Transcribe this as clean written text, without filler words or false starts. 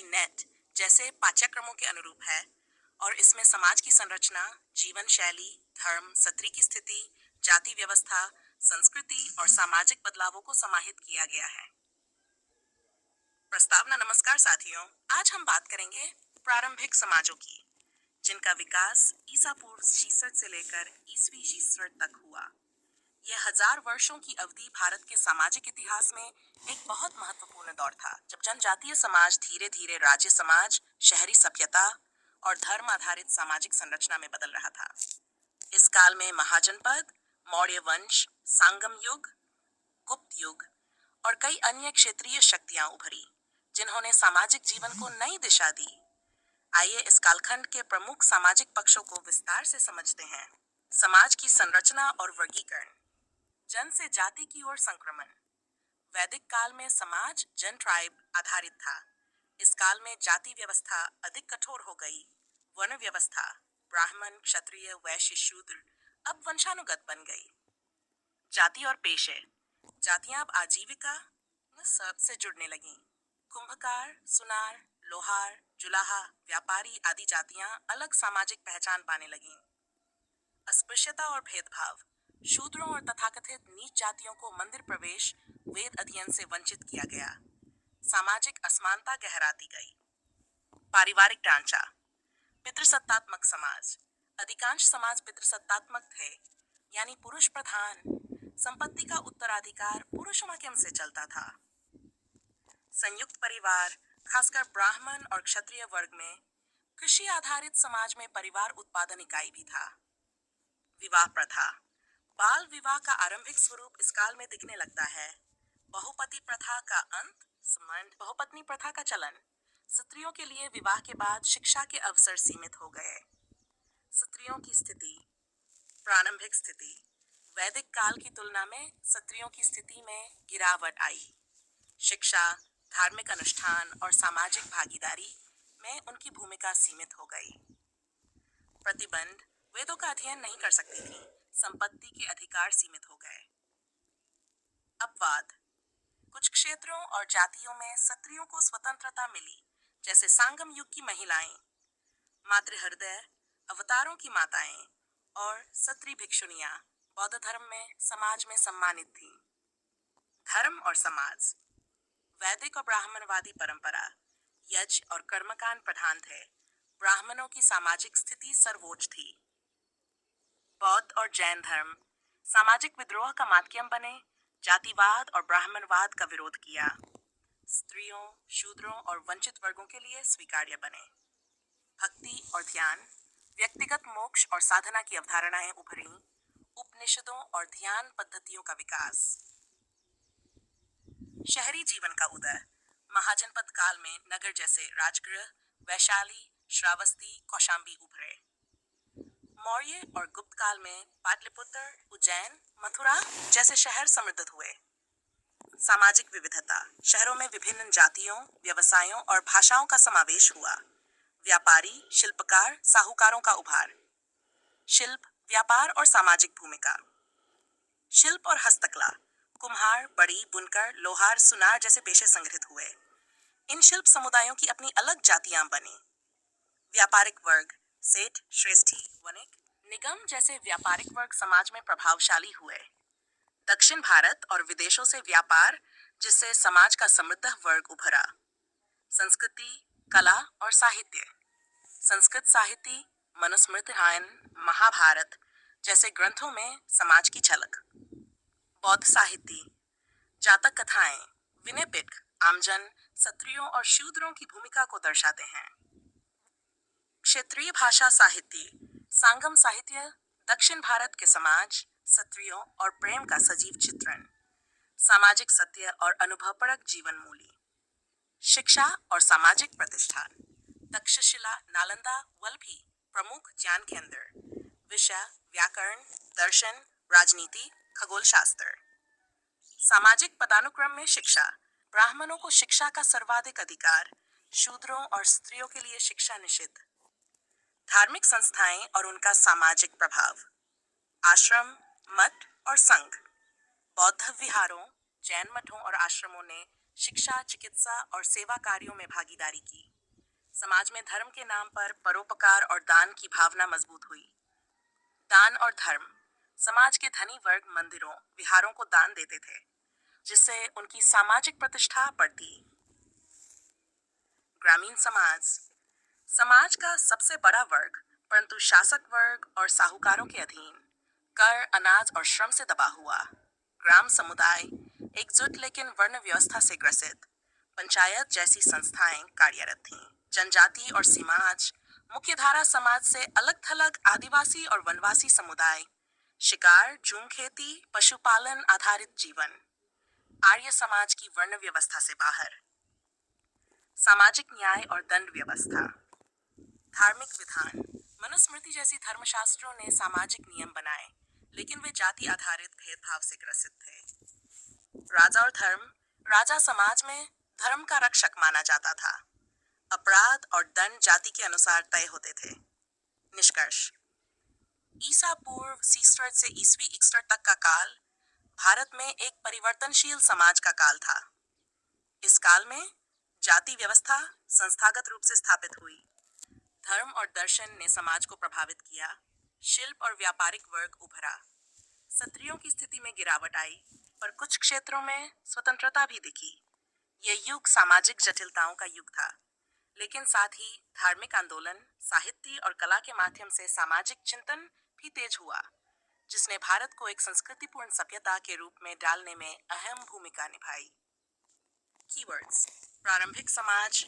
UGC net जैसे पाठ्यक्रमों के अनुरूप है और इसमें समाज की संरचना, जीवन शैली, धर्म, स्त्री की स्थिति, जाति व्यवस्था, संस्कृति और सामाजिक बदलावों को समाहित किया गया है। प्रस्तावना। नमस्कार साथियों, आज हम बात करेंगे प्रारंभिक समाजों की, जिनका विकास ईसा पूर्व 600 से लेकर ईसवी 600 तक हुआ। यह हजार वर्षों की अवधि भारत के सामाजिक इतिहास में एक बहुत महत्वपूर्ण दौर था, जब जनजातीय समाज धीरे धीरे राज्य समाज, शहरी सभ्यता और धर्म आधारित सामाजिक संरचना में बदल रहा था। इस काल में महाजनपद, मौर्य वंश, सांगम युग, गुप्त युग और कई अन्य क्षेत्रीय शक्तियां उभरी, जिन्होंने सामाजिक जीवन को नई दिशा दी। आइए इस कालखंड के प्रमुख सामाजिक पक्षों को विस्तार से समझते हैं। समाज की संरचना और वर्गीकरण। जन से जाति की ओर संक्रमण। वैदिक काल में समाज जन ट्राइब आधारित था। इस काल में जाति व्यवस्था अधिक कठोर हो गई। वर्ण व्यवस्था ब्राह्मण, क्षत्रिय, वैश्य, शूद्र अब वंशानुगत बन गई। जाति और पेशे। जातियां अब आजीविका से जुड़ने लगी। कुंभकार, सुनार, लोहार, जुलाहा, व्यापारी आदि जातियां अलग सामाजिक पहचान पाने लगीं। अस्पृश्यता और भेदभाव। शूद्रों और तथाकथित नीच जातियों को मंदिर प्रवेश, वेद अध्ययन से वंचित किया गया। सामाजिक असमानता गहराती गई। पारिवारिक ढांचा। पितृसत्तात्मक समाज। अधिकांश समाज पितृसत्तात्मक थे, यानी पुरुष प्रधान। संपत्ति का उत्तराधिकार पुरुषों माध्यम से चलता था। संयुक्त परिवार, खासकर ब्राह्मण और क्षत्रिय वर्ग में। कृषि आधारित समाज में परिवार उत्पादन इकाई भी था। विवाह प्रथा। बाल विवाह का आरंभिक स्वरूप इस काल में दिखने लगता है। बहुपति प्रथा का अंत, बहुपत्नी प्रथा का चलन। स्त्रियों के लिए विवाह के बाद शिक्षा के अवसर सीमित हो गए। स्त्रियों की स्थिति। प्रारंभिक स्थिति। वैदिक काल की तुलना में स्त्रियों की स्थिति में गिरावट आई। शिक्षा, धार्मिक अनुष्ठान और सामाजिक भागीदारी में उनकी भूमिका सीमित हो गई। प्रतिबंध। वेदों का अध्ययन नहीं कर सकती थी। संपत्ति के अधिकार सीमित हो गए। अपवाद। कुछ क्षेत्रों और जातियों में स्त्रियों को स्वतंत्रता मिली, जैसे सांगम युग की महिलाएं, मातृहृदय, अवतारों की माताएं और स्त्री भिक्षुनियां बौद्ध धर्म में समाज में सम्मानित थीं। धर्म और समाज। वैदिक और ब्राह्मणवादी परंपरा, यज्ञ और कर्मकांड प्रधान थे। ब्राह्मणों की सामाजिक स्थिति सर्वोच्च थी। बौद्ध और जैन धर्म सामाजिक विद्रोह का माध्यम बने। जातिवाद और ब्राह्मणवाद का विरोध किया। स्त्रियों, शूद्रों और वंचित वर्गों के लिए स्वीकार्य बने। भक्ति और ध्यान। व्यक्तिगत मोक्ष और साधना की अवधारणाएं उभरी। उपनिषदों और ध्यान पद्धतियों का विकास। शहरी जीवन का उदय। महाजनपद काल में नगर जैसे राजगृह, वैशाली, श्रावस्ती, कौशाम्बी उभरे। मौर्य और गुप्त काल में पाटलिपुत्र, उज्जैन, मथुरा जैसे शहर समृद्ध हुए। सामाजिक विविधता। शहरों में विभिन्न जातियों, व्यवसायों और भाषाओं का समावेश हुआ। व्यापारी, शिल्पकार, साहूकारों का उभार। शिल्प, व्यापार और सामाजिक भूमिका। शिल्प और हस्तकला। कुम्हार, बड़ी, बुनकर, लोहार, सुनार जैसे पेशे संग्रहित हुए। इन शिल्प समुदायों की अपनी अलग जातियां बनी। व्यापारिक वर्ग। सेठ, श्रेष्ठी, वणिक, निगम जैसे व्यापारिक वर्ग समाज में प्रभावशाली हुए। दक्षिण भारत और विदेशों से व्यापार, जिससे समाज का समृद्ध वर्ग उभरा। संस्कृति, कला और साहित्य। संस्कृत साहित्य, मनुस्मृतिहान, महाभारत जैसे ग्रंथों में समाज की झलक। बौद्ध साहित्य, जातक कथाएं, विनय पिटक, आमजन, स्त्रियों और शूद्रों की भूमिका को दर्शाते हैं। क्षेत्रीय भाषा साहित्य, सांगम साहित्य, दक्षिण भारत के समाज, स्त्रियों और प्रेम का सजीव चित्रण। सामाजिक सत्य और अनुभवपरक जीवन मूल्य। शिक्षा और सामाजिक प्रतिष्ठान। तक्षशिला, नालंदा, वल्लभी प्रमुख ज्ञान केंद्र। विषय व्याकरण, दर्शन, राजनीति, खगोल शास्त्र। सामाजिक पदानुक्रम में शिक्षा। ब्राह्मणों को शिक्षा का सर्वाधिक अधिकार। शूद्रों और स्त्रियों के लिए शिक्षा निषिद्ध। धार्मिक संस्थाएं और उनका सामाजिक प्रभाव। आश्रम, मठ और संघ। बौद्ध विहारों, जैन मठों और आश्रमों ने शिक्षा, चिकित्सा और सेवा कार्यों में भागीदारी की। समाज में धर्म के नाम पर परोपकार और दान की भावना मजबूत हुई। दान और धर्म। समाज के धनी वर्ग मंदिरों, विहारों को दान देते थे, जिससे उनकी सामाजिक प्रतिष्ठा बढ़ती। ग्रामीण समाज। समाज का सबसे बड़ा वर्ग, परंतु शासक वर्ग और साहूकारों के अधीन, कर, अनाज और श्रम से दबा हुआ। ग्राम समुदाय। एकजुट लेकिन वर्ण व्यवस्था से ग्रसित। पंचायत जैसी संस्थाएं कार्यरत थीं। जनजाति और समाज। मुख्यधारा समाज से अलग थलग आदिवासी और वनवासी समुदाय। शिकार, जूम खेती, पशुपालन आधारित जीवन। आर्य समाज की वर्ण व्यवस्था से बाहर। सामाजिक न्याय और दंड व्यवस्था। धार्मिक विधान। मनुस्मृति जैसी धर्मशास्त्रों ने सामाजिक नियम बनाए, लेकिन वे जाति आधारित भेदभाव से ग्रसित थे। राजा और धर्म। राजा समाज में धर्म का रक्षक माना जाता था। अपराध और दंड जाति के अनुसार तय होते थे। निष्कर्ष। ईसा पूर्व 600 से ईस्वी 61 तक का काल भारत में एक परिवर्तनशील समाज का काल था। इस काल में जाति व्यवस्था संस्थागत रूप से स्थापित हुई। धर्म और दर्शन ने समाज को प्रभावित किया। शिल्प और व्यापारिक वर्ग उभरा। क्षत्रियों की स्थिति में गिरावट आई, पर कुछ क्षेत्रों में स्वतंत्रता भी दिखी। यह युग सामाजिक जटिलताओं का युग था, लेकिन साथ ही धार्मिक आंदोलन, साहित्य और कला के माध्यम से सामाजिक चिंतन भी तेज हुआ, जिसने भारत को एक संस्कृतिपूर्ण सभ्यता के रूप में डालने में अहम भूमिका निभाई। कीवर्ड्स। प्रारंभिक समाज,